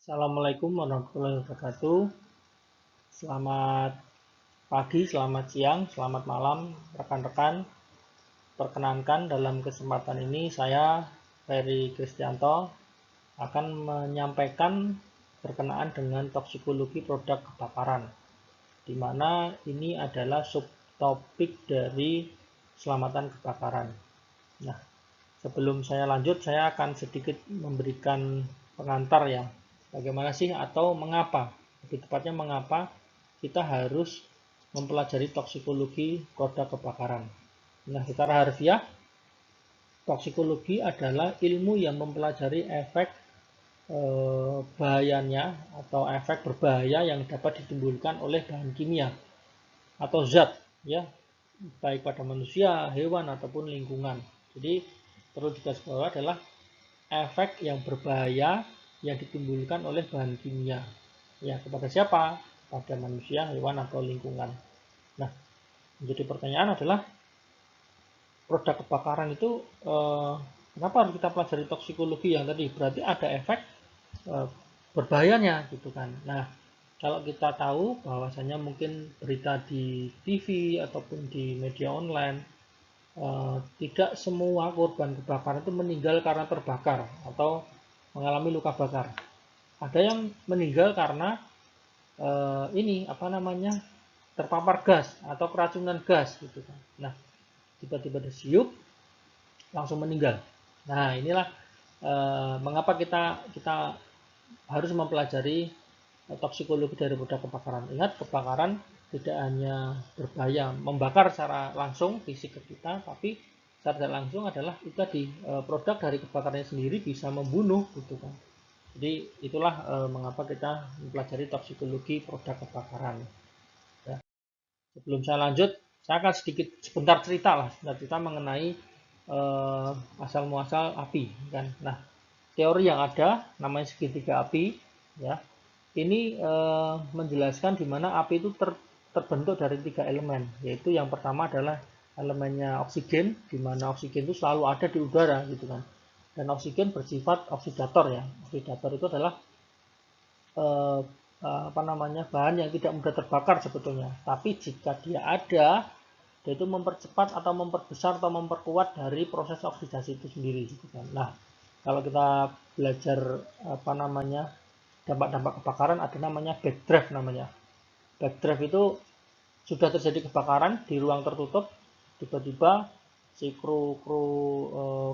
Assalamualaikum warahmatullahi wabarakatuh. Selamat pagi, selamat siang, selamat malam rekan-rekan. Perkenankan dalam kesempatan ini saya Ferry Kristianto akan menyampaikan berkenaan dengan toksikologi produk kebakaran, di mana ini adalah subtopik dari keselamatan kebakaran. Nah, sebelum saya lanjut, saya akan sedikit memberikan pengantar ya. Bagaimana sih atau mengapa, lebih tepatnya mengapa kita harus mempelajari toksikologi produk kebakaran. Nah, secara harfiah, toksikologi adalah ilmu yang mempelajari efek bahayanya atau efek berbahaya yang dapat ditimbulkan oleh bahan kimia atau zat ya, baik pada manusia, hewan ataupun lingkungan. Jadi perlu digarisbawahi adalah efek yang berbahaya yang ditimbulkan oleh bahan kimia. Ya, kepada siapa? Pada manusia, hewan atau lingkungan. Nah, menjadi pertanyaan adalah produk kebakaran itu kenapa harus kita pelajari toksikologi yang tadi? Berarti ada efek berbahayanya gitu kan. Nah, kalau kita tahu bahwasanya mungkin berita di TV ataupun di media online, tidak semua korban kebakaran itu meninggal karena terbakar atau mengalami luka bakar. Ada yang meninggal karena ini apa namanya, terpapar gas atau keracunan gas gitu kan. Nah, tiba-tiba disiup langsung meninggal. Nah, inilah mengapa kita harus mempelajari toksikologi dari produk kebakaran. Ingat, kebakaran tidak hanya berbahaya membakar secara langsung fisik ke kita, tapi secara langsung adalah itu tadi, produk dari kebakarannya sendiri bisa membunuh gitu kan. Jadi itulah mengapa kita mempelajari toksikologi produk kebakaran. Ya. Sebelum saya lanjut, saya akan sebentar cerita mengenai asal muasal api kan. Nah, teori yang ada namanya segitiga api ya. Ini menjelaskan di mana api itu terbentuk dari 3 elemen, yaitu yang pertama adalah elemennya oksigen, di mana oksigen itu selalu ada di udara gitu kan. Dan oksigen bersifat oksidator ya. Oksidator itu adalah eh, apa namanya, bahan yang tidak mudah terbakar sebetulnya. Tapi jika dia ada, dia itu mempercepat atau memperbesar atau memperkuat dari proses oksidasi itu sendiri gitu kan. Nah, kalau kita belajar apa namanya, dampak-dampak kebakaran, ada namanya backdraft namanya. Backdraft itu sudah terjadi kebakaran di ruang tertutup, tiba-tiba si kru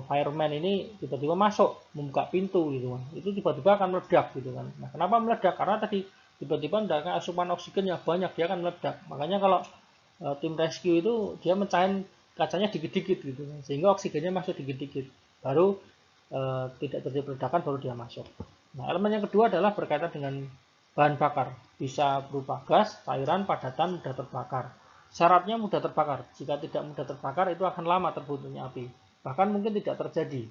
fireman ini tiba-tiba masuk membuka pintu gitu kan, itu tiba-tiba akan meledak gitu kan. Nah, kenapa meledak? Karena tadi tiba-tiba mendapatkan asupan oksigen yang banyak, dia akan meledak. Makanya kalau tim rescue itu dia mecahin kacanya dikit-dikit gitu kan, sehingga oksigennya masuk dikit-dikit, baru tidak terjadi peledakan, baru dia masuk. Nah, elemen yang kedua adalah berkaitan dengan bahan bakar, bisa berupa gas, cairan, padatan, mudah terbakar. Syaratnya mudah terbakar. Jika tidak mudah terbakar, itu akan lama terbentuknya api. Bahkan mungkin tidak terjadi.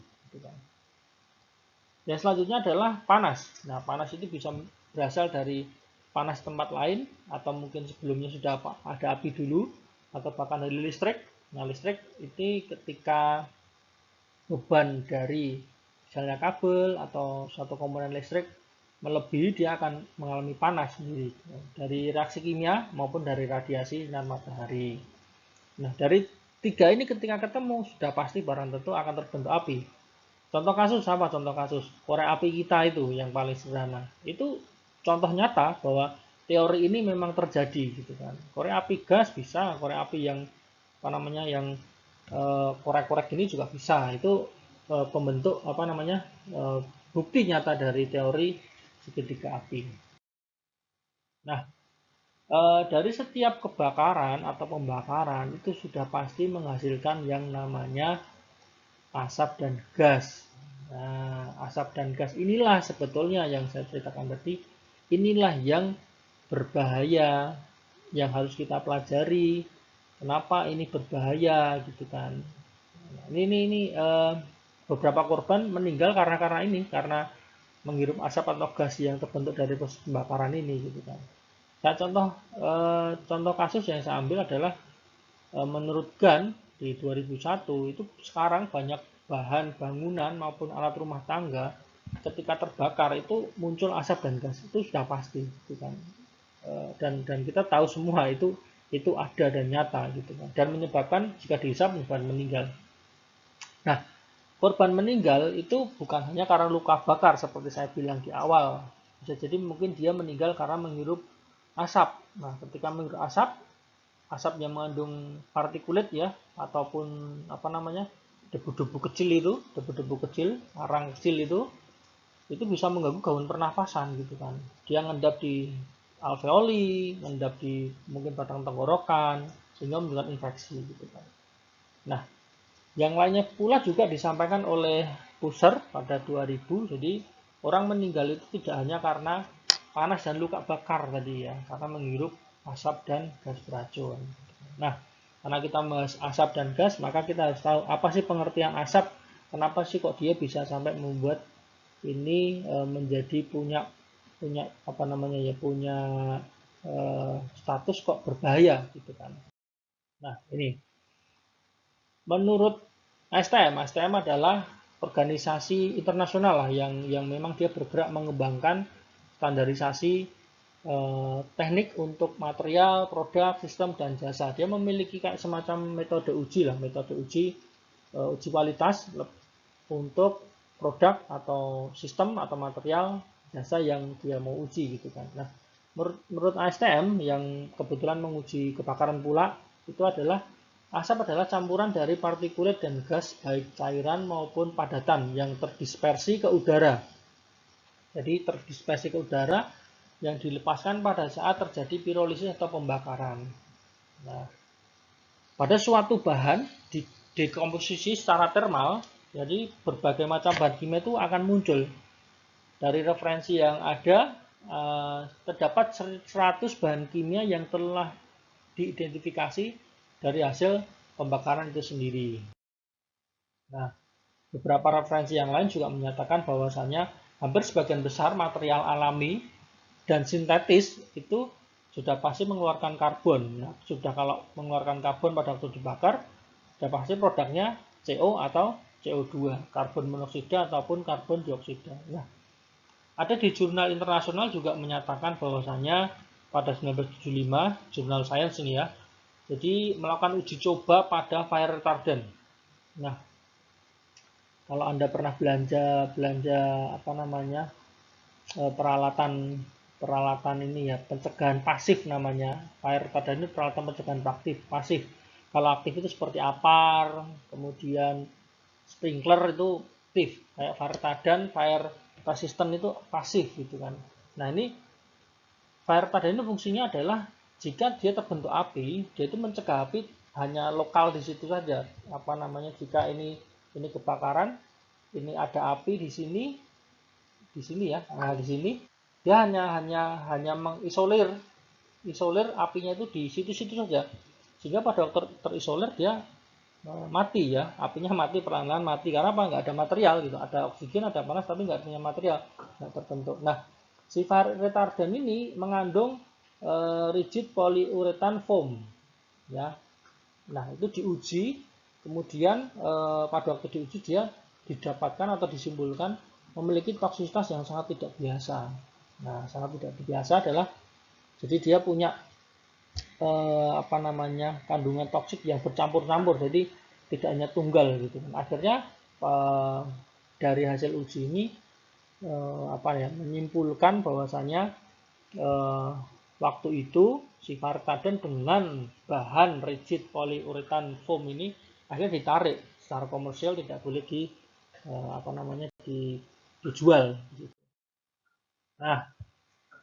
Yang selanjutnya adalah panas. Nah, panas itu bisa berasal dari panas tempat lain, atau mungkin sebelumnya sudah ada api dulu, atau bahkan dari listrik. Nah, listrik itu ketika beban dari misalnya kabel atau suatu komponen listrik melebihi, dia akan mengalami panas sendiri dari reaksi kimia maupun dari radiasi sinar matahari. Nah, dari tiga ini ketika ketemu sudah pasti barang tentu akan terbentuk api. Contoh kasus apa? Contoh kasus korek api kita itu yang paling sederhana. Itu contoh nyata bahwa teori ini memang terjadi gitu kan. Korek api gas bisa, korek api yang apa namanya, yang korek-korek ini juga bisa. Itu pembentuk apa namanya, bukti nyata dari teori segitiga api. Nah, dari setiap kebakaran atau pembakaran itu sudah pasti menghasilkan yang namanya asap dan gas. Nah, asap dan gas inilah sebetulnya yang saya ceritakan tadi. Inilah yang berbahaya, yang harus kita pelajari. Kenapa ini berbahaya gitu kan? Ini beberapa korban meninggal karena menghirup asap atau gas yang terbentuk dari proses pembakaran ini gitu kan. Saya contoh kasus yang saya ambil adalah menurut GAN di 2001 itu sekarang banyak bahan bangunan maupun alat rumah tangga ketika terbakar itu muncul asap dan gas, itu sudah pasti gitu kan. Dan kita tahu semua itu ada dan nyata gitu kan, dan menyebabkan, jika dihisap, menyebabkan meninggal. Nah, korban meninggal itu bukan hanya karena luka bakar seperti saya bilang di awal, bisa jadi mungkin dia meninggal karena menghirup asap. Nah, ketika menghirup asap yang mengandung partikulat ya, ataupun apa namanya, debu-debu kecil, arang kecil itu bisa mengganggu gangguan pernafasan gitu kan. Dia ngendap di alveoli, ngendap di mungkin batang tenggorokan, sehingga menyebabkan infeksi gitu kan. Nah, yang lainnya pula juga disampaikan oleh Pusser pada 2000, jadi orang meninggal itu tidak hanya karena panas dan luka bakar tadi ya, karena menghirup asap dan gas beracun. Nah, karena kita bahas asap dan gas, maka kita harus tahu apa sih pengertian asap, kenapa sih kok dia bisa sampai membuat ini menjadi punya apa namanya ya, punya status kok berbahaya gitu kan. Nah, ini menurut STM adalah organisasi internasional lah yang memang dia bergerak mengembangkan standarisasi teknik untuk material, produk, sistem, dan jasa. Dia memiliki kayak semacam metode uji lah, metode uji kualitas untuk produk atau sistem atau material jasa yang dia mau uji gitu kan. Nah, menurut ASTM yang kebetulan menguji kebakaran pula, itu adalah asap adalah campuran dari partikulat dan gas baik cairan maupun padatan yang terdispersi ke udara. Jadi terdispersi ke udara yang dilepaskan pada saat terjadi pirolisis atau pembakaran. Nah, pada suatu bahan dikomposisi secara termal, jadi berbagai macam bahan kimia itu akan muncul. Dari referensi yang ada, terdapat 100 bahan kimia yang telah diidentifikasi dari hasil pembakaran itu sendiri. Nah, beberapa referensi yang lain juga menyatakan bahwasannya hampir sebagian besar material alami dan sintetis itu sudah pasti mengeluarkan karbon. Nah, sudah kalau mengeluarkan karbon pada waktu dibakar, sudah pasti produknya CO atau CO2, karbon monoksida ataupun karbon dioksida. Nah, ada di jurnal internasional juga menyatakan bahwasannya pada 1975, jurnal Science ini ya, jadi melakukan uji coba pada fire retardant. Nah, kalau Anda pernah belanja apa namanya, peralatan ini ya, pencegahan pasif namanya. Fire retardant ini peralatan pencegahan pasif. Kalau aktif itu seperti APAR, kemudian sprinkler itu aktif, kayak fire retardant, fire resistant itu pasif gitu kan. Nah, ini fire retardant ini fungsinya adalah jika dia terbentuk api, dia itu mencegah api hanya lokal di situ saja. Apa namanya, jika ini kebakaran, ini ada api di sini ya. Nah, di sini dia hanya mengisolir apinya itu di situ-situ saja. Sehingga pada waktu terisolir dia mati ya, apinya mati, perlahan-lahan mati. Karena apa? Nggak ada material gitu. Ada oksigen, ada panas, tapi nggak punya material, nggak terbentuk. Nah, si fire retardant ini mengandung rigid polyurethane foam ya. Nah, itu diuji, kemudian pada waktu diuji dia didapatkan atau disimpulkan memiliki toksisitas yang sangat tidak biasa. Nah, sangat tidak biasa adalah jadi dia punya apa namanya, kandungan toksik yang bercampur-campur, jadi tidak hanya tunggal gitu. Akhirnya dari hasil uji ini menyimpulkan bahwasanya waktu itu si fire retardant dengan bahan rigid polyurethane foam ini akhirnya ditarik secara komersial, tidak boleh dijual. Nah,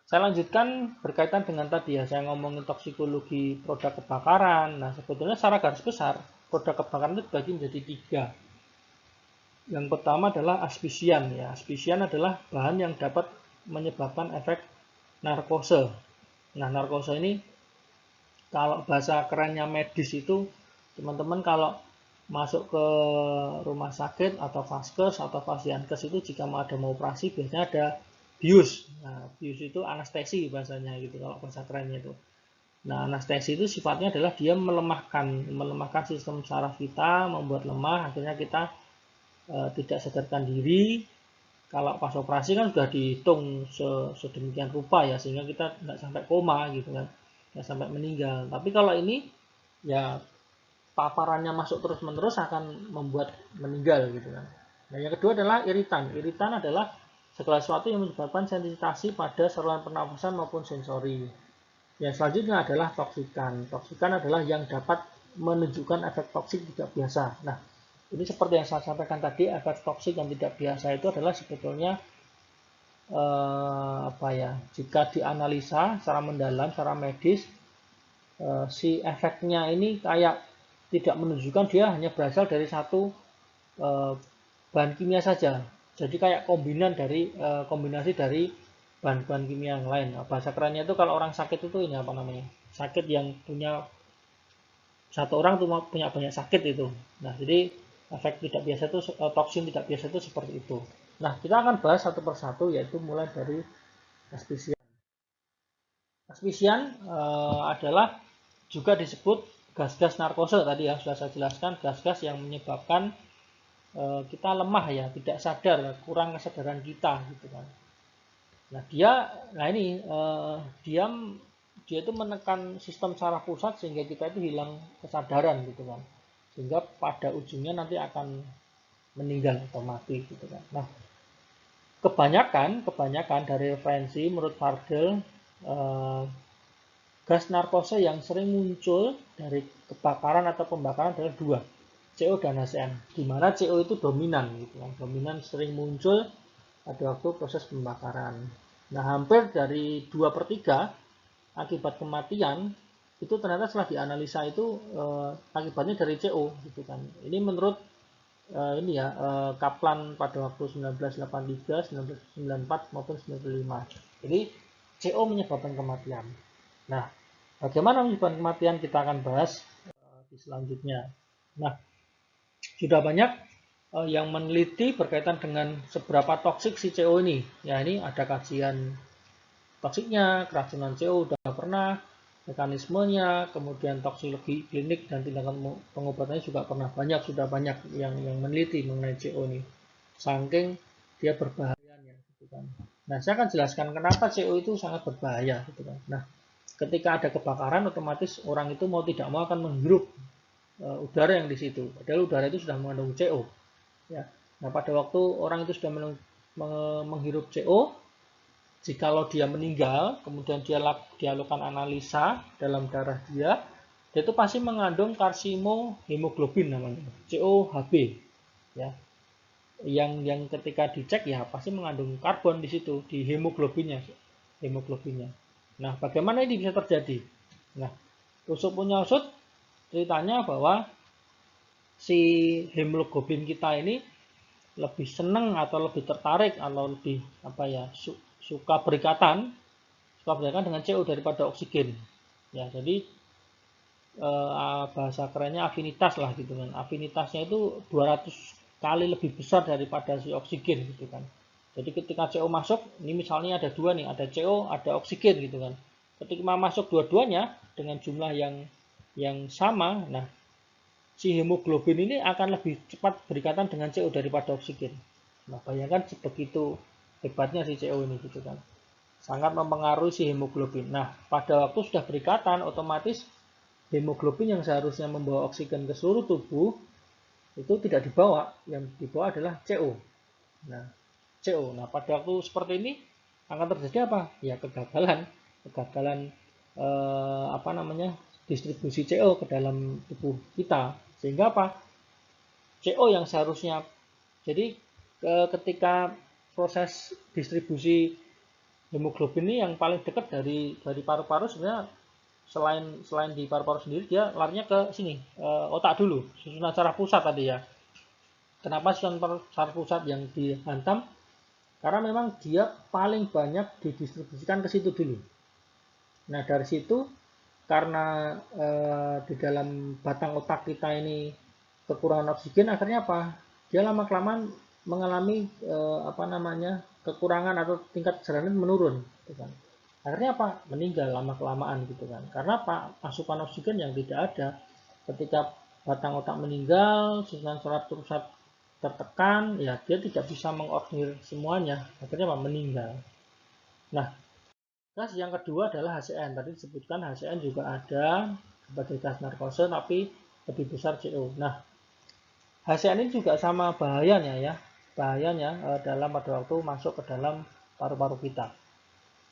saya lanjutkan berkaitan dengan tadi ya, saya ngomongin toksikologi produk kebakaran. Nah, sebetulnya secara garis besar produk kebakaran itu dibagi menjadi 3. Yang pertama adalah asphyxian ya. Asphyxian adalah bahan yang dapat menyebabkan efek narkose. Nah, narkose ini kalau bahasa kerennya medis itu, teman-teman kalau masuk ke rumah sakit atau vaskes atau fasiankes itu, jika mau operasi biasanya ada bius. Nah, bius itu anestesi bahasanya gitu kalau bahasa kerennya itu. Nah, anestesi itu sifatnya adalah dia melemahkan sistem saraf kita, membuat lemah, akhirnya kita tidak sadarkan diri, Kalau pas operasi kan sudah dihitung sedemikian rupa ya, sehingga kita nggak sampai koma gitu kan, nggak sampai meninggal. Tapi kalau ini ya paparannya masuk terus-menerus akan membuat meninggal gitu kan. Nah, yang kedua adalah iritan. Iritan adalah segala sesuatu yang menyebabkan sensitasi pada saluran pernafasan maupun sensori. Yang selanjutnya adalah toksikan. Toksikan adalah yang dapat menunjukkan efek toksik tidak biasa. Nah, ini seperti yang saya sampaikan tadi, efek toksik yang tidak biasa itu adalah sebetulnya jika dianalisa secara mendalam, secara medis, si efeknya ini kayak tidak menunjukkan dia hanya berasal dari satu bahan kimia saja. Jadi kayak kombinasi dari bahan-bahan kimia yang lain. Bahasa kerennya itu kalau orang sakit itu ini apa namanya? Sakit yang punya satu orang tuh punya banyak sakit itu. Nah, jadi efek tidak biasa itu toksin tidak biasa itu seperti itu. Nah, kita akan bahas satu persatu yaitu mulai dari aspisian. Aspisian adalah juga disebut gas-gas narkose tadi ya, sudah saya jelaskan, gas-gas yang menyebabkan kita lemah ya, tidak sadar, kurang kesadaran kita gitu kan. Nah, dia itu menekan sistem saraf pusat sehingga kita itu hilang kesadaran gitu kan. Sehingga pada ujungnya nanti akan meninggal atau mati gitu kan. Nah, kebanyakan dari referensi menurut Fardel gas narkose yang sering muncul dari kebakaran atau pembakaran adalah dua, CO dan HCN. Di mana CO itu dominan gitu kan. Dominan sering muncul pada waktu proses pembakaran. Nah, hampir dari 2/3 akibat kematian itu ternyata setelah dianalisa itu akibatnya dari CO gitu kan. Ini menurut Kaplan pada waktu 1983, 1994 maupun 1995. Jadi CO menyebabkan kematian. Nah, bagaimana menyebabkan kematian kita akan bahas di selanjutnya. Nah, sudah banyak yang meneliti berkaitan dengan seberapa toksik si CO ini. Ya, ini ada kajian toksiknya, keracunan CO sudah pernah, mekanismenya, kemudian toksikologi klinik dan tindakan pengobatannya juga pernah sudah banyak yang meneliti mengenai CO ini. Saking dia berbahayanya gitu kan. Nah, saya akan jelaskan kenapa CO itu sangat berbahaya gitu kan. Nah, ketika ada kebakaran otomatis orang itu mau tidak mau akan menghirup udara yang di situ. Padahal udara itu sudah mengandung CO. Ya. Nah, pada waktu orang itu sudah menghirup CO, jikalau dia meninggal, kemudian dia lakukan analisa dalam darah dia itu pasti mengandung karsinohemoglobin namanya, COHB. Ya. Yang ketika dicek ya pasti mengandung karbon di situ di hemoglobinnya. Nah, bagaimana ini bisa terjadi? Nah, usut punya usut ceritanya bahwa si hemoglobin kita ini lebih senang atau lebih tertarik atau lebih suka berikatan dengan CO daripada oksigen. Ya, jadi bahasa kerennya afinitas lah gitu kan. Afinitasnya itu 200 kali lebih besar daripada si oksigen gitu kan. Jadi ketika CO masuk, ini misalnya ada dua nih, ada CO, ada oksigen gitu kan. Ketika masuk dua-duanya dengan jumlah yang sama, nah si hemoglobin ini akan lebih cepat berikatan dengan CO daripada oksigen. Nah, bayangkan sebegitu hebatnya si CO ini gitu kan. Sangat mempengaruhi si hemoglobin. Nah, pada waktu sudah berikatan, otomatis hemoglobin yang seharusnya membawa oksigen ke seluruh tubuh itu tidak dibawa. Yang dibawa adalah CO. Nah, CO. Nah, pada waktu seperti ini akan terjadi apa? Ya, kegagalan distribusi CO ke dalam tubuh kita. Sehingga apa? CO yang seharusnya jadi ketika proses distribusi hemoglobin ini yang paling dekat dari paru-paru sebenarnya selain di paru-paru sendiri dia larinya ke sini otak dulu, susunan saraf pusat tadi ya. Kenapa susunan saraf pusat yang dihantam? Karena memang dia paling banyak didistribusikan ke situ dulu. Nah, dari situ karena di dalam batang otak kita ini kekurangan oksigen, akhirnya apa? Dia lama-kelamaan mengalami kekurangan atau tingkat kesadaran menurun, gitu kan. Akhirnya apa? Meninggal lama-kelamaan gitu kan. Karena apa? Asupan oksigen yang tidak ada. Ketika batang otak meninggal, susunan saraf pusat tertekan, ya dia tidak bisa mengordinir semuanya, akhirnya meninggal. Nah, gas yang kedua adalah HCN. Tadi disebutkan HCN juga ada sebagai gas narkose, tapi lebih besar CO. Nah, HCN ini juga sama bahayanya ya, dalam pada waktu masuk ke dalam paru-paru kita.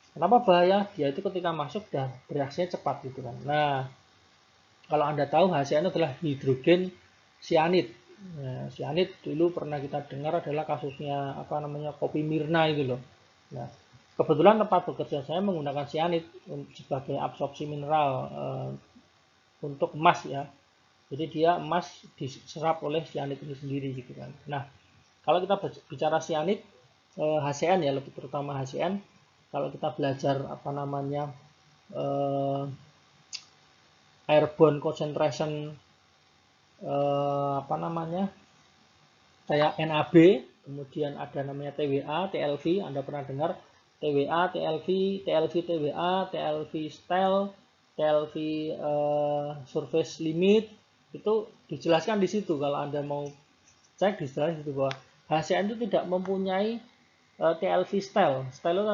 Kenapa bahaya? Dia itu ketika masuk dan bereaksinya cepat gitu kan. Nah, kalau Anda tahu HCN adalah hidrogen cyanide. Nah, cyanide dulu pernah kita dengar adalah kasusnya kopi Mirna itu loh. Nah, kebetulan tempat bekerja saya menggunakan cyanide sebagai absorpsi mineral untuk emas ya. Jadi dia emas diserap oleh cyanide ini sendiri gitu kan. Nah, kalau kita bicara cyanide HCN ya, lebih terutama HCN, kalau kita belajar airborne concentration kayak NAB, kemudian ada namanya TWA, TLV, Anda pernah dengar TWA, TLV, TWA, TLV style, TLV surface limit, itu dijelaskan di situ. Kalau Anda mau cek, dijelaskan di situ bahwa HCN itu tidak mempunyai TLV style. Style itu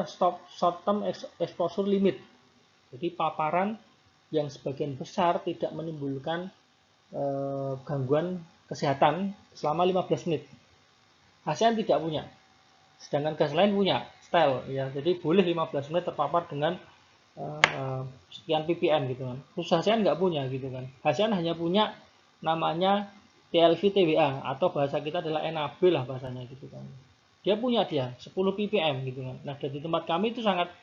short term exposure limit. Jadi paparan yang sebagian besar tidak menimbulkan gangguan kesehatan selama 15 menit. HCN tidak punya. Sedangkan gas lain punya style ya. Jadi boleh 15 menit terpapar dengan sekian ppm gitu kan. Khusus HCN nggak punya gitu kan. HCN hanya punya namanya TLV TWA atau bahasa kita adalah NAB lah bahasanya gitu kan. Dia punya 10 ppm gitu kan. Nah, di tempat kami itu sangat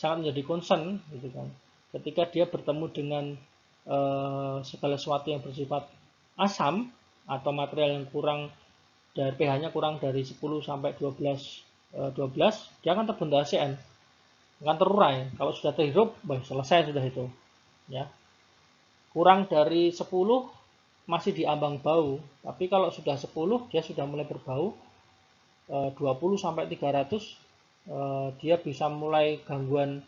menjadi concern gitu kan. Ketika dia bertemu dengan segala sesuatu yang bersifat asam atau material yang kurang dari pH-nya kurang dari 10 sampai 12, dia akan terbentuk HCN, akan terurai. Kalau sudah terhirup, selesai sudah itu. Ya. Kurang dari 10 masih diambang bau, tapi kalau sudah 10 dia sudah mulai berbau. 20 sampai 300 dia bisa mulai gangguan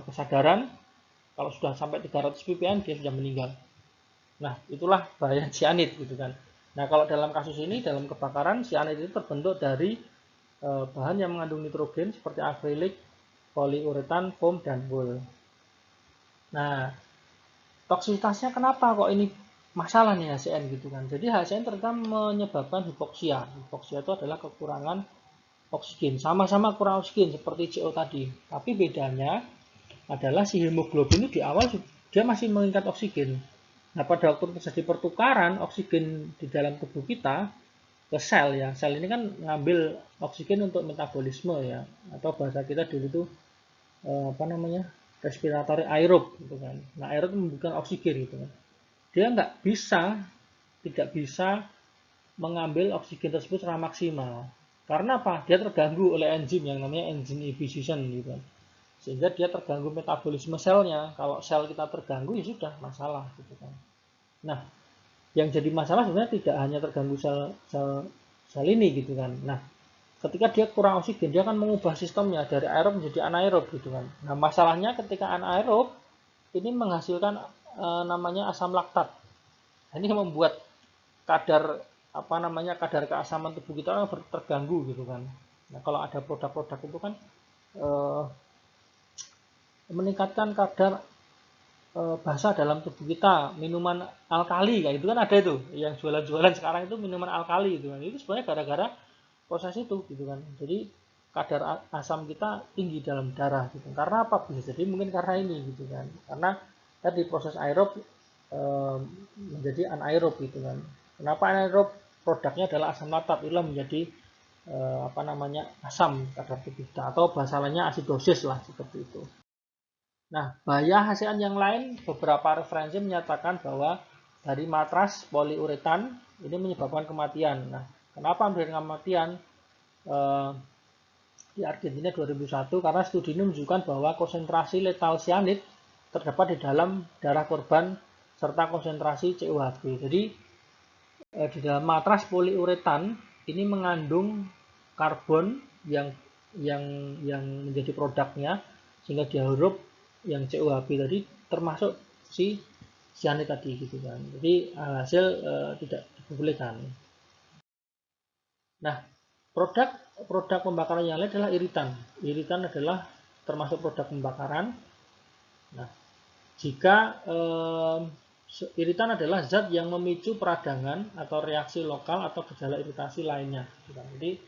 kesadaran. Kalau sudah sampai 300 ppm dia sudah meninggal. Nah, itulah bahaya cyanide gitu kan. Nah, kalau dalam kasus ini, dalam kebakaran, cyanide itu terbentuk dari bahan yang mengandung nitrogen seperti akrilik, poliuretan, foam, dan wool. Nah, toksisitasnya kenapa kok ini masalah nih HCN gitu kan. Jadi HCN ternyata menyebabkan hipoksia. Hipoksia itu adalah kekurangan oksigen. Sama-sama kurang oksigen seperti CO tadi. Tapi bedanya adalah si hemoglobin itu di awal dia masih mengikat oksigen. Nah, pada waktu terjadi pertukaran oksigen di dalam tubuh kita ke sel ya. Sel ini kan ngambil oksigen untuk metabolisme ya. Atau bahasa kita dulu itu respiratory aerob gitu kan. Nah, aerob membutuhkan oksigen gitu kan. Dia tidak bisa mengambil oksigen tersebut secara maksimal. Karena apa? Dia terganggu oleh enzim yang namanya enzim inhibition gitu kan. Sehingga dia terganggu metabolisme selnya. Kalau sel kita terganggu ya sudah masalah gitu kan. Nah, yang jadi masalah sebenarnya tidak hanya terganggu sel ini gitu kan. Nah, ketika dia kurang oksigen, dia akan mengubah sistemnya dari aerob menjadi anaerob gitu kan. Nah, masalahnya ketika anaerob ini menghasilkan namanya asam laktat. Ini membuat kadar kadar keasaman tubuh kita terganggu gitu kan. Nah, kalau ada produk-produk itu kan meningkatkan kadar basa dalam tubuh kita, minuman alkali kayak itu kan ada itu yang jualan-jualan sekarang itu minuman alkali gitu kan. Itu sebenarnya gara-gara proses itu gitu kan. Jadi kadar asam kita tinggi dalam darah gitu. Karena apa? Bisa jadi mungkin karena ini gitu kan. Karena tadi proses aerob menjadi anaerob gitu kan. Kenapa anaerob? Produknya adalah asam laktat, itulah menjadi asam kadar tubuh kita atau bahasa lainnya asidosis lah seperti itu. Nah, bahaya HCN yang lain, beberapa referensi menyatakan bahwa dari matras poliuretan ini menyebabkan kematian. Nah, kenapa memberikan kematian? Di Argentina 2001 karena studi ini menunjukkan bahwa konsentrasi letal cyanide terdapat di dalam darah korban serta konsentrasi CuHB. Jadi di dalam matras poliuretan ini mengandung karbon yang menjadi produknya sehingga dihirup yang CuHB tadi termasuk si cyanide tadi gitu kan. Jadi hasil tidak diperbolehkan. Nah, produk pembakaran yang lain adalah iritan. Iritan adalah termasuk produk pembakaran. Nah, jika iritan adalah zat yang memicu peradangan atau reaksi lokal atau gejala iritasi lainnya. Jadi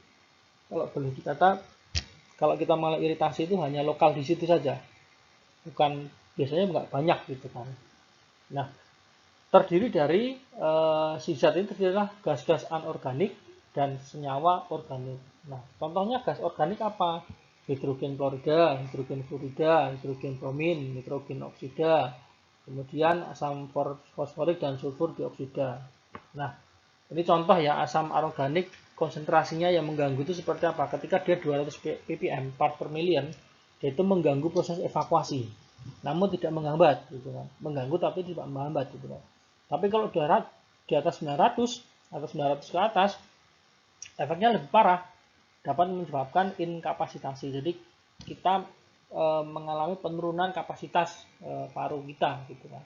kalau boleh dikata, kalau kita malah iritasi itu hanya lokal di situ saja, bukan biasanya nggak banyak gitu kan. Nah, terdiri dari si zat ini terdiri adalah gas-gas anorganik dan senyawa organik. Nah, contohnya gas organik apa? Hidrogen klorida, hidrogen fluorida, hidrogen bromin, nitrogen oksida, kemudian asam fosforik dan sulfur dioksida. Nah, ini contoh ya, asam anorganik konsentrasinya yang mengganggu itu seperti apa? Ketika dia 200 ppm part per million, dia itu mengganggu proses evakuasi, namun tidak menghambat, gitu kan. Mengganggu tapi tidak menghambat, gitu kan. Tapi kalau di atas 900 atau 900 ke atas, efeknya lebih parah, dapat menyebabkan inkapasitasi. Jadi kita mengalami penurunan kapasitas paru kita, gitu kan.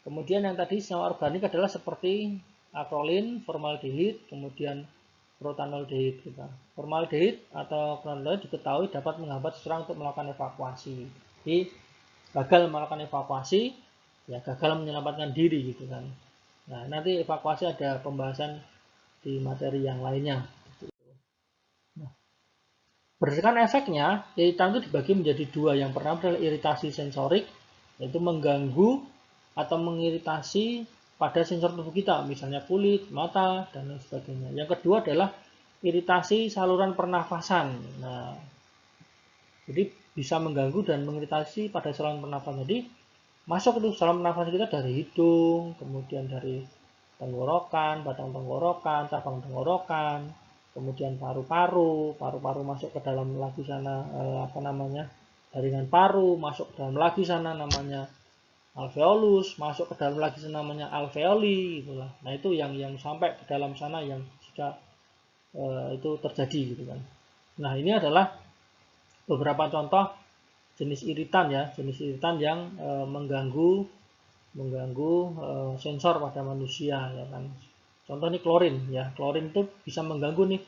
Kemudian yang tadi senyawa organik adalah seperti akrolin, formaldehid, kemudian protanaldehid. Gitu. Formaldehid atau protanaldehid diketahui dapat menghambat seseorang untuk melakukan evakuasi. Jadi gagal melakukan evakuasi, ya gagal menyelamatkan diri, gitu kan. Nah, nanti evakuasi ada pembahasan di materi yang lainnya. Nah, berdasarkan efeknya, iritan itu dibagi menjadi dua. Yang pertama adalah iritasi sensorik, yaitu mengganggu atau mengiritasi pada sensor tubuh kita, misalnya kulit, mata, dan lain sebagainya. Yang kedua adalah iritasi saluran pernafasan. Nah, jadi bisa mengganggu dan mengiritasi pada saluran pernafasan. Jadi masuk itu saluran pernafasan kita dari hidung, kemudian dari tenggorokan, batang tenggorokan, cabang tenggorokan, kemudian paru-paru masuk ke dalam lagi sana jaringan paru, masuk ke dalam lagi sana namanya alveolus, masuk ke dalam lagi sana namanya alveoli, itulah. Nah, itu yang sampai ke dalam sana yang sudah itu terjadi, gitu kan. Nah, ini adalah beberapa contoh jenis iritan ya, jenis iritan yang mengganggu sensor pada manusia, ya kan. Contoh ini klorin ya, klorin itu bisa mengganggu nih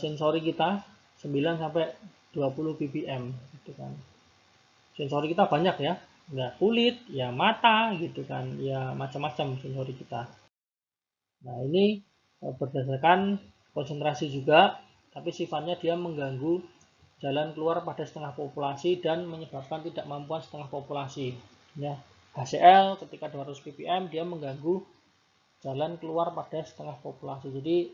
sensori kita 9 sampai 20 ppm, gitu kan. Sensori kita banyak ya, nggak kulit, ya mata, gitu kan, ya macam-macam sensori kita. Nah, ini berdasarkan konsentrasi juga, tapi sifatnya dia mengganggu jalan keluar pada setengah populasi dan menyebabkan tidak mampuan setengah populasi. Ya, HCl ketika 200 ppm dia mengganggu jalan keluar pada setengah populasi. Jadi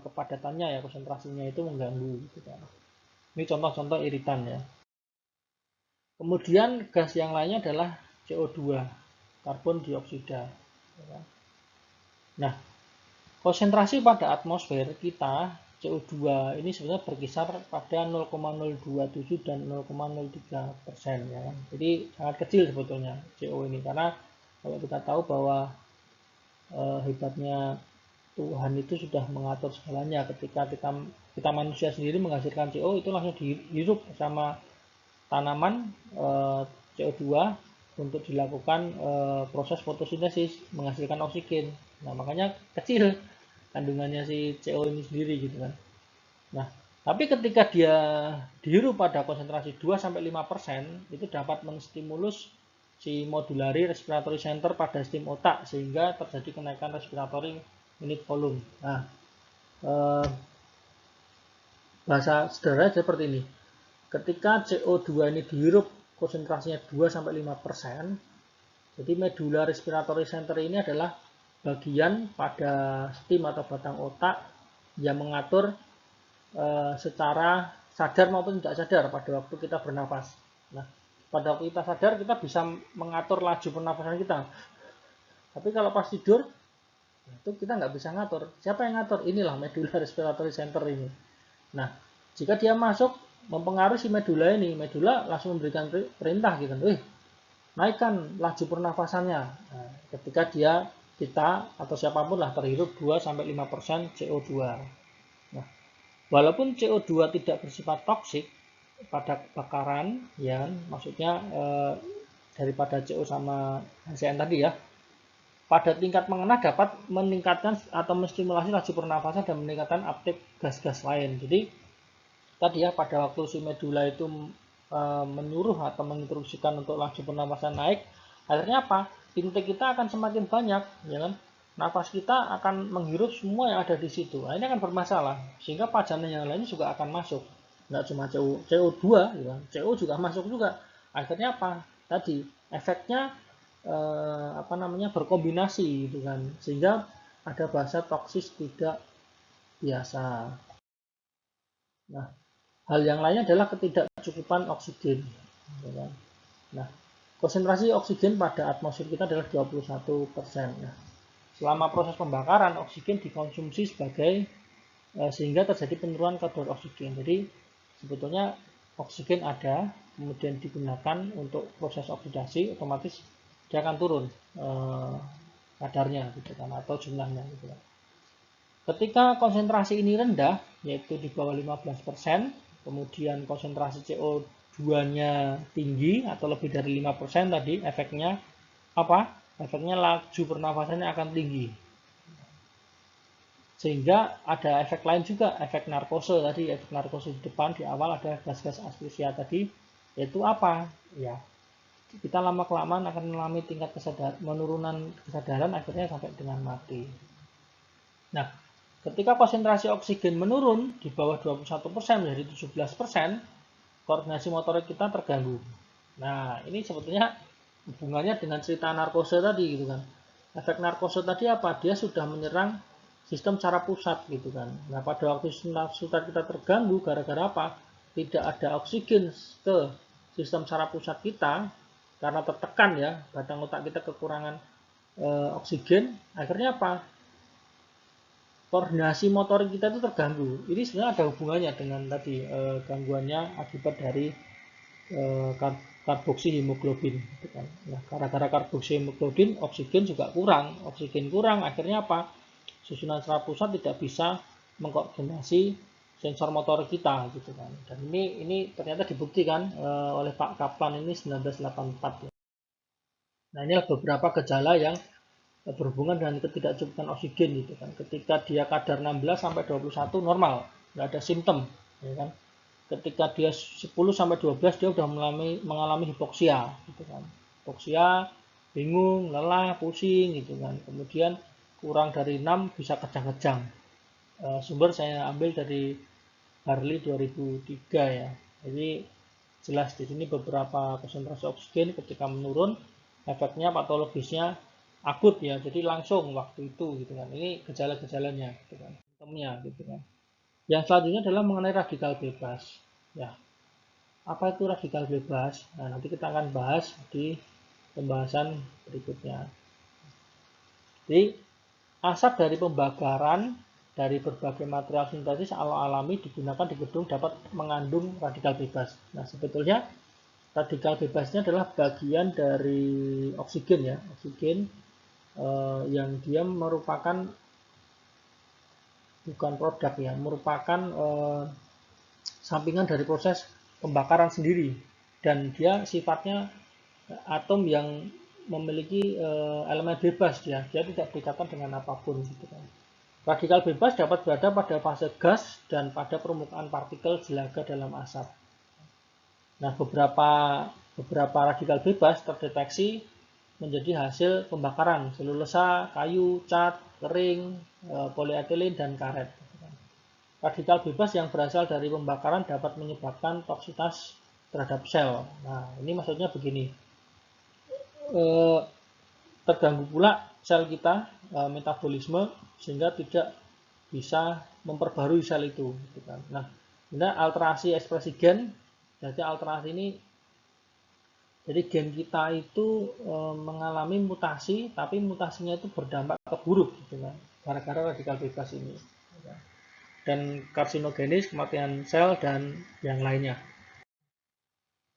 kepadatannya ya, konsentrasinya itu mengganggu, gitu kan. Ini contoh-contoh iritan ya. Kemudian gas yang lainnya adalah CO2, karbon dioksida. Nah, konsentrasi pada atmosfer kita CO2 ini sebenarnya berkisar pada 0,027 dan 0,03%, ya kan. Jadi sangat kecil sebetulnya CO ini, karena kalau kita tahu bahwa hebatnya Tuhan itu sudah mengatur segalanya. Ketika kita manusia sendiri menghasilkan CO itu langsung dihirup sama tanaman CO2 untuk dilakukan proses fotosintesis menghasilkan oksigen. Nah, makanya kecil kandungannya si CO ini sendiri, gitu kan. Nah, tapi ketika dia dihirup pada konsentrasi 2-5%, itu dapat menstimulus si modulari respiratory center pada stem otak sehingga terjadi kenaikan respiratory unit volume. Nah, bahasa sederhana seperti ini. Ketika CO2 ini dihirup konsentrasinya 2-5%, jadi medulla respiratory center ini adalah bagian pada stem atau batang otak yang mengatur secara sadar maupun tidak sadar pada waktu kita bernafas. Nah, pada waktu kita sadar kita bisa mengatur laju pernafasan kita. Tapi kalau pas tidur itu kita nggak bisa ngatur. Siapa yang ngatur? Inilah medulla respiratory center ini. Nah, jika dia masuk mempengaruhi si medulla ini, medulla langsung memberikan perintah, gitu. Naikkan laju pernafasannya. Nah, ketika kita atau siapapun lah terhirup 2-5% CO2. Nah, walaupun CO2 tidak bersifat toksik pada bakaran, ya, maksudnya daripada CO sama HCN tadi ya, pada tingkat mengenah dapat meningkatkan atau menstimulasi laju pernafasan dan meningkatkan uptake gas-gas lain. Jadi tadi ya, pada waktu si medula itu menyuruh atau menginstruksikan untuk laju pernafasan naik, akhirnya apa? Intake kita akan semakin banyak, ya kan? Nafas kita akan menghirup semua yang ada di situ. Nah, ini akan bermasalah, sehingga pajanan yang lainnya juga akan masuk. Nggak cuma CO2, ya kan? CO juga masuk juga. Akhirnya apa? Tadi efeknya berkombinasi gitu kan, sehingga ada bahasa toksis tidak biasa. Nah, hal yang lainnya adalah ketidakcukupan oksigen, gitu kan. Nah, konsentrasi oksigen pada atmosfer kita adalah 21%. Nah, selama proses pembakaran oksigen dikonsumsi sebagai sehingga terjadi penurunan kadar oksigen. Jadi sebetulnya oksigen ada, kemudian digunakan untuk proses oksidasi, otomatis dia akan turun kadarnya gitu kan, atau jumlahnya gitu kan. Ketika konsentrasi ini rendah, yaitu di bawah 15%, kemudian konsentrasi CO2-nya tinggi atau lebih dari 5% tadi, efeknya apa? Efeknya laju pernafasannya akan tinggi. Sehingga ada efek lain juga, efek narkose tadi, efek narkose di depan, di awal ada gas-gas asfixia tadi, yaitu apa? Ya, kita lama-kelamaan akan mengalami tingkat penurunan kesadaran, akhirnya sampai dengan mati. Nah, ketika konsentrasi oksigen menurun di bawah 21% menjadi 17%, koordinasi motorik kita terganggu. Nah, ini sebetulnya hubungannya dengan cerita narkose tadi gitu kan. Efek narkose tadi apa? Dia sudah menyerang sistem secara pusat gitu kan. Nah, pada waktu sistem kita terganggu gara-gara apa? Tidak ada oksigen ke sistem secara pusat kita karena tertekan ya, batang otak kita kekurangan oksigen, akhirnya apa? Koordinasi motorik kita itu terganggu. Ini sebenarnya ada hubungannya dengan tadi gangguannya akibat dari karboksi hemoglobin. Gitu kan. Nah, gara-gara karboksi hemoglobin, oksigen juga kurang. Oksigen kurang, akhirnya apa? Susunan saraf pusat tidak bisa mengkoordinasi sensor motor kita, gitu kan. Dan ini ternyata dibuktikan oleh Pak Kaplan ini 1984. Ya. Nah, ini beberapa gejala yang berhubungan dengan ketidakcukupan oksigen gitu kan. Ketika dia kadar 16 sampai 21 normal, nggak ada simptom, ya kan. Ketika dia 10 sampai 12 dia sudah mengalami hipoksia gitu kan. Hipoksia, bingung, lelah, pusing gitu kan. Kemudian kurang dari 6 bisa kejang-kejang. Sumber saya ambil dari Harley 2003 ya. Jadi jelas di sini beberapa konsentrasi oksigen ketika menurun, efeknya patologisnya akut ya, jadi langsung waktu itu gitu kan. Ini gejala-gejalanya gitu kan, simptomnya gitu kan. Yang selanjutnya adalah mengenai radikal bebas. Ya, apa itu radikal bebas? Nah, nanti kita akan bahas di pembahasan berikutnya. Jadi, asap dari pembakaran dari berbagai material sintetis alami digunakan di gedung dapat mengandung radikal bebas. Nah, sebetulnya radikal bebasnya adalah bagian dari oksigen ya, oksigen yang dia merupakan bukan produk ya, merupakan sampingan dari proses pembakaran sendiri, dan dia sifatnya atom yang memiliki elemen bebas, dia tidak berikatan dengan apapun gitu kan. Radikal bebas dapat berada pada fase gas dan pada permukaan partikel jelaga dalam asap. Nah, beberapa radikal bebas terdeteksi menjadi hasil pembakaran selulosa, kayu, cat, kering, polietilen, dan karet. Radikal bebas yang berasal dari pembakaran dapat menyebabkan toksitas terhadap sel. Nah, ini maksudnya begini. Terganggu pula sel kita, metabolisme, sehingga tidak bisa memperbarui sel itu. Nah, alterasi ekspresi gen, jadi alterasi ini, jadi gen kita itu mengalami mutasi, tapi mutasinya itu berdampak ke buruk, gitu kan, gara-gara radikal bebas ini, dan karsinogenis, kematian sel, dan yang lainnya.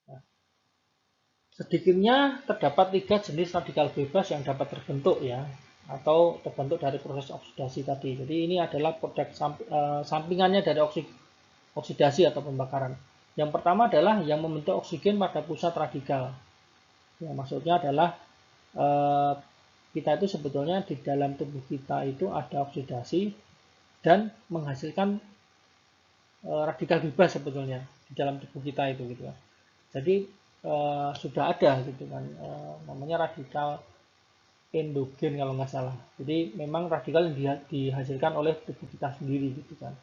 Nah, sedikitnya terdapat 3 jenis radikal bebas yang dapat terbentuk ya, atau terbentuk dari proses oksidasi tadi. Jadi ini adalah produk sampingannya dari oksidasi atau pembakaran. Yang pertama adalah yang membentuk oksigen pada pusat radikal. Ya, maksudnya adalah kita itu sebetulnya di dalam tubuh kita itu ada oksidasi dan menghasilkan radikal bebas sebetulnya di dalam tubuh kita itu gitu kan. Jadi sudah ada gitu kan, namanya radikal endogen kalau nggak salah. Jadi memang radikal yang dihasilkan oleh tubuh kita sendiri gitu kan.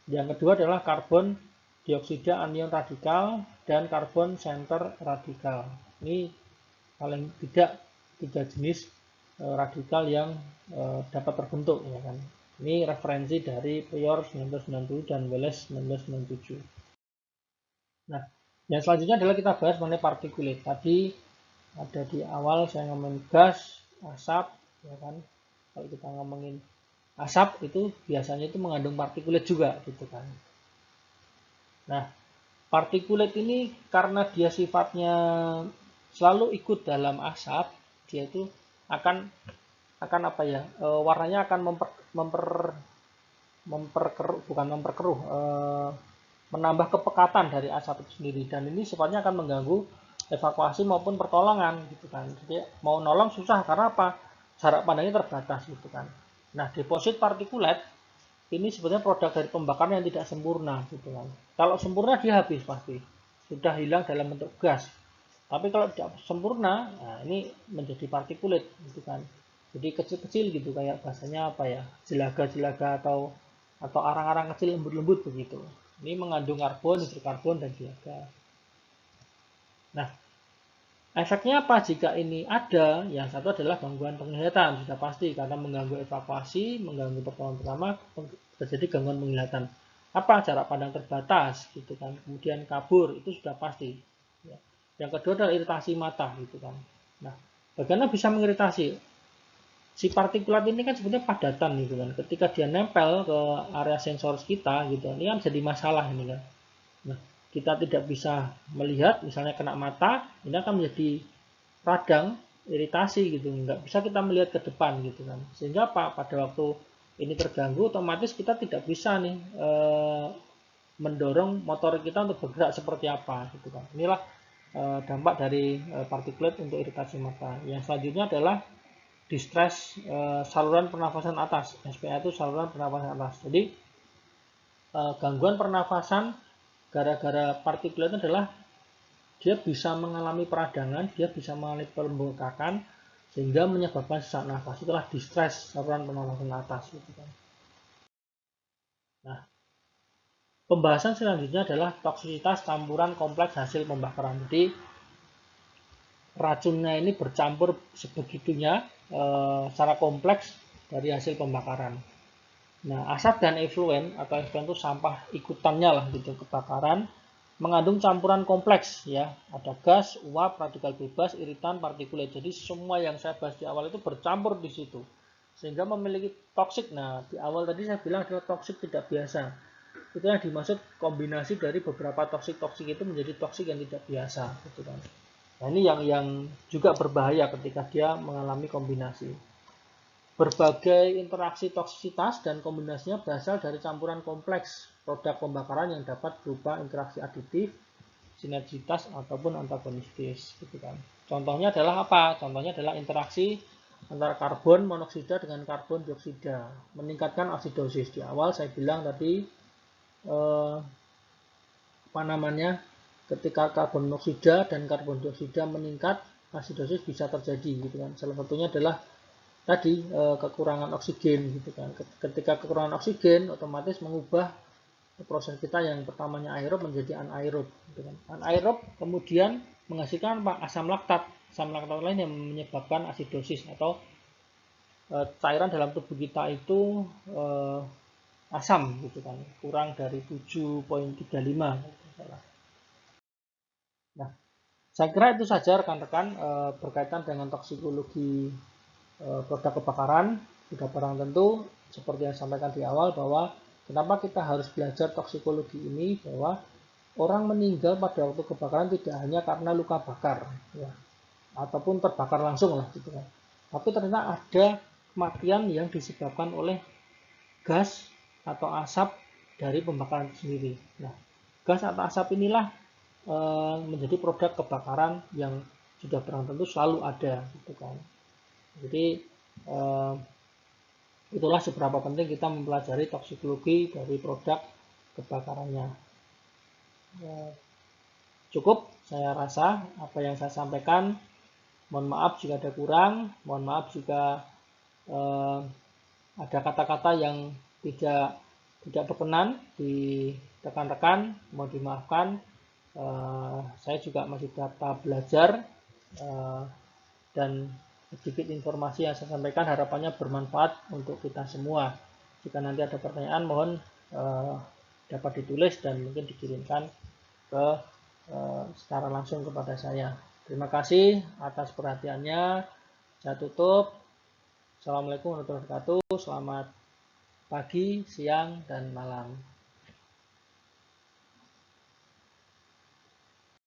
Yang kedua adalah karbon dioksida anion radikal dan karbon center radikal. Ini paling tidak 3 jenis radikal yang dapat terbentuk ya kan. Ini referensi dari Prior 1990 dan Wallace 1997. Nah, yang selanjutnya adalah kita bahas mengenai partikulat. Tadi ada di awal saya ngomongin gas, asap, ya kan. Kalau kita ngomongin asap itu biasanya itu mengandung partikulat juga gitu kan. Nah, partikulat ini karena dia sifatnya selalu ikut dalam asap, dia itu akan apa ya, warnanya akan memperkeruh, menambah kepekatan dari asap itu sendiri, dan ini sifatnya akan mengganggu evakuasi maupun pertolongan gitu kan. Jadi mau nolong susah karena apa? Jarak pandangnya terbatas gitu kan. Nah, deposit partikulat ini sebenarnya produk dari pembakaran yang tidak sempurna gitu kan. Kalau sempurna dia habis pasti, sudah hilang dalam bentuk gas. Tapi kalau tidak sempurna, nah ini menjadi partikulat gitu kan. Jadi kecil-kecil gitu, kayak bahasanya apa ya, jelaga-jelaga atau arang-arang kecil lembut-lembut begitu. Ini mengandung karbon, hidrokarbon dan jelaga. Nah, efeknya apa jika ini ada? Yang satu adalah gangguan penglihatan, sudah pasti karena mengganggu evakuasi, mengganggu pertolongan pertama, terjadi gangguan penglihatan. Apa? Jarak pandang terbatas gitu kan. Kemudian kabur, itu sudah pasti. Ya. Yang kedua adalah iritasi mata gitu kan. Nah, bagaimana bisa mengiritasi? Si partikulat ini kan sebenarnya padatan gitu kan. Ketika dia nempel ke area sensor kita gitu, ini kan jadi masalah ini kan. Nah, kita tidak bisa melihat, misalnya kena mata, ini akan menjadi radang, iritasi gitu, nggak bisa kita melihat ke depan gitu kan. Sehingga apa? Pada waktu ini terganggu, otomatis kita tidak bisa nih mendorong motor kita untuk bergerak seperti apa gitu kan. Inilah dampak dari partikulat untuk iritasi mata. Yang selanjutnya adalah distress saluran pernafasan atas. SPA itu saluran pernafasan atas. Jadi gangguan pernafasan gara-gara partikulat adalah dia bisa mengalami peradangan, dia bisa mengalami pembengkakan sehingga menyebabkan sesak nafas. Itulah distress saluran pernafasan atas gitu kan. Nah, pembahasan selanjutnya adalah toksisitas campuran kompleks hasil pembakaran. Jadi racunnya ini bercampur sebegitunya secara kompleks dari hasil pembakaran. Nah, asap dan efluen atau efluen itu sampah ikutannya lah gitu kebakaran, mengandung campuran kompleks ya, ada gas, uap, radikal bebas, iritan, partikulat. Jadi semua yang saya bahas di awal itu bercampur di situ sehingga memiliki toksik. Nah, di awal tadi saya bilang adalah toksik tidak biasa. Itu yang dimaksud kombinasi dari beberapa toksik itu menjadi toksik yang tidak biasa gitu kan. Nah, ini yang juga berbahaya ketika dia mengalami kombinasi. Berbagai interaksi toksisitas dan kombinasinya berasal dari campuran kompleks produk pembakaran yang dapat berupa interaksi aditif, sinergitas, ataupun antagonistis. Gitu kan. Contohnya adalah apa? Contohnya adalah interaksi antara karbon monoksida dengan karbon dioksida, meningkatkan asidosis. Di awal saya bilang tadi ketika karbon monoksida dan karbon dioksida meningkat, asidosis bisa terjadi gitu kan. Salah satunya adalah tadi kekurangan oksigen gitu kan. Ketika kekurangan oksigen otomatis mengubah proses kita yang pertamanya aerob menjadi anaerob gitu kan. Anaerob kemudian menghasilkan apa? Asam laktat lain yang menyebabkan asidosis atau cairan dalam tubuh kita itu asam gitu kan, kurang dari 7,35. Nah, saya kira itu saja rekan-rekan berkaitan dengan toksikologi produk kebakaran. Sudah barang tentu seperti yang sampaikan di awal bahwa kenapa kita harus belajar toksikologi ini, bahwa orang meninggal pada waktu kebakaran tidak hanya karena luka bakar ya, ataupun terbakar langsung lah gitu kan. Tapi ternyata ada kematian yang disebabkan oleh gas atau asap dari pembakaran itu sendiri. Nah, gas atau asap inilah menjadi produk kebakaran yang sudah barang tentu selalu ada gitu kan. Jadi itulah seberapa penting kita mempelajari toksikologi dari produk kebakarannya. Cukup saya rasa apa yang saya sampaikan. Mohon maaf jika ada kurang, mohon maaf jika ada kata-kata yang tidak berkenan di rekan-rekan, mohon dimaafkan. Saya juga masih data belajar, dan sedikit informasi yang saya sampaikan harapannya bermanfaat untuk kita semua. Jika nanti ada pertanyaan, mohon dapat ditulis dan mungkin dikirimkan ke secara langsung kepada saya. Terima kasih atas perhatiannya. Saya tutup. Assalamualaikum warahmatullahi wabarakatuh. Selamat pagi, siang, dan malam.